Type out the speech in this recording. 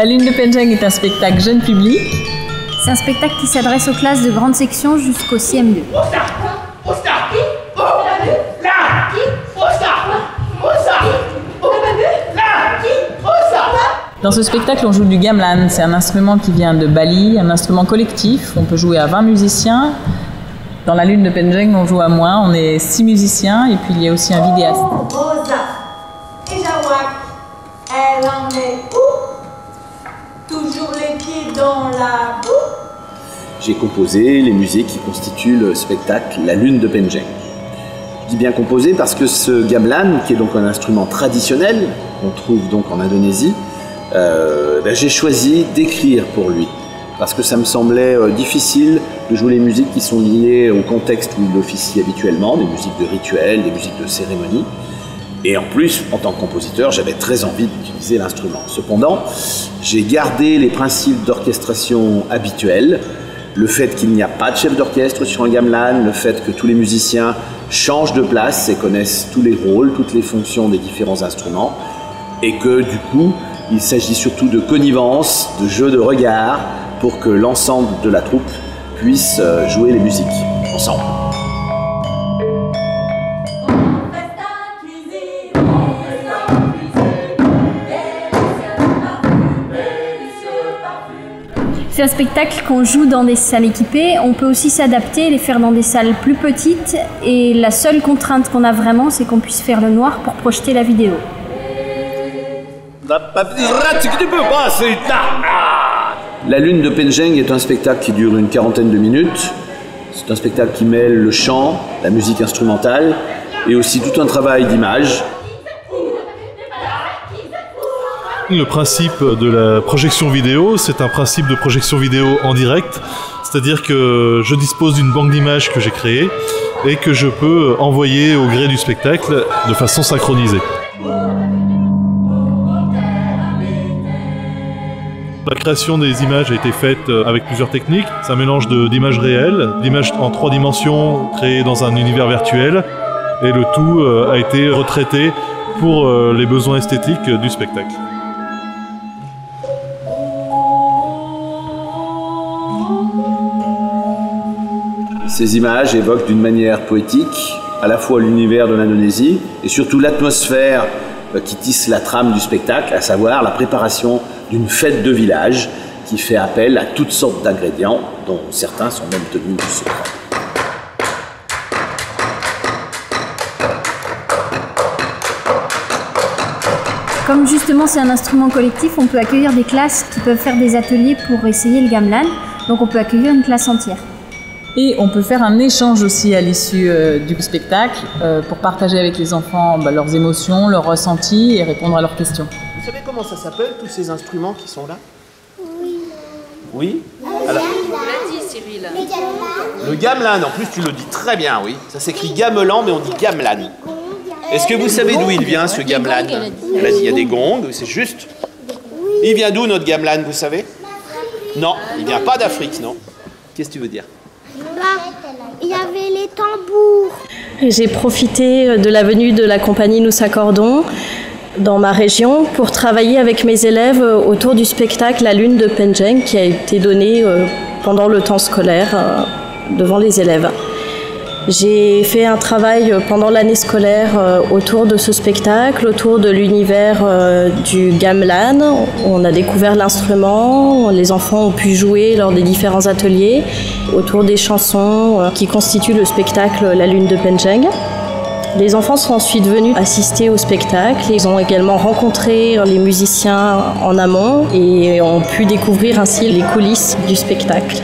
La Lune de Penjeng est un spectacle jeune public. C'est un spectacle qui s'adresse aux classes de grande section jusqu'au CM2. Dans ce spectacle, on joue du gamelan. C'est un instrument qui vient de Bali, un instrument collectif. On peut jouer à 20 musiciens. Dans La Lune de Penjeng, on joue à moins. On est 6 musiciens et puis il y a aussi un vidéaste. Elle en est où? Toujours les pieds dans la boue. J'ai composé les musiques qui constituent le spectacle La Lune de Penjeng. Je dis bien composé parce que ce gamelan, qui est donc un instrument traditionnel qu'on trouve donc en Indonésie, j'ai choisi d'écrire pour lui. Parce que ça me semblait difficile de jouer les musiques qui sont liées au contexte où il officie habituellement, des musiques de rituel, des musiques de cérémonie. Et en plus, en tant que compositeur, j'avais très envie d'utiliser l'instrument. Cependant, j'ai gardé les principes d'orchestration habituels, le fait qu'il n'y a pas de chef d'orchestre sur un gamelan, le fait que tous les musiciens changent de place et connaissent tous les rôles, toutes les fonctions des différents instruments, et que du coup, il s'agit surtout de connivence, de jeu de regard, pour que l'ensemble de la troupe puisse jouer les musiques ensemble. C'est un spectacle qu'on joue dans des salles équipées. On peut aussi s'adapter, les faire dans des salles plus petites. Et la seule contrainte qu'on a vraiment, c'est qu'on puisse faire le noir pour projeter la vidéo. La Lune de Penjeng est un spectacle qui dure une quarantaine de minutes. C'est un spectacle qui mêle le chant, la musique instrumentale et aussi tout un travail d'image. Le principe de la projection vidéo, c'est un principe de projection vidéo en direct, c'est-à-dire que je dispose d'une banque d'images que j'ai créée et que je peux envoyer au gré du spectacle de façon synchronisée. La création des images a été faite avec plusieurs techniques. C'est un mélange d'images réelles, d'images en 3 dimensions créées dans un univers virtuel, et le tout a été retraité pour les besoins esthétiques du spectacle. Ces images évoquent d'une manière poétique à la fois l'univers de l'Indonésie et surtout l'atmosphère qui tisse la trame du spectacle, à savoir la préparation d'une fête de village qui fait appel à toutes sortes d'ingrédients dont certains sont même tenus secrets. Comme justement c'est un instrument collectif, on peut accueillir des classes qui peuvent faire des ateliers pour essayer le gamelan. Donc on peut accueillir une classe entière. Et on peut faire un échange aussi à l'issue du spectacle pour partager avec les enfants leurs émotions, leurs ressentis et répondre à leurs questions. Vous savez comment ça s'appelle, tous ces instruments qui sont là? Oui. Oui? Alors, On l'a dit, Cyril. le gamelan, en plus tu le dis très bien, oui. Ça s'écrit gamelan, mais on dit gamelan. Est-ce que vous savez d'où il vient, ce gamelan? Elle a dit, il y a des gongs, c'est juste. Il vient d'où, notre gamelan, vous savez? Non, il vient pas d'Afrique, non. Qu'est-ce que tu veux dire? il y avait les tambours. J'ai profité de la venue de la compagnie Nous Accordons dans ma région pour travailler avec mes élèves autour du spectacle La Lune de Penjeng qui a été donné pendant le temps scolaire devant les élèves. J'ai fait un travail pendant l'année scolaire autour de ce spectacle, autour de l'univers du gamelan. On a découvert l'instrument, les enfants ont pu jouer lors des différents ateliers, autour des chansons qui constituent le spectacle La Lune de Penjeng. Les enfants sont ensuite venus assister au spectacle. Ils ont également rencontré les musiciens en amont et ont pu découvrir ainsi les coulisses du spectacle.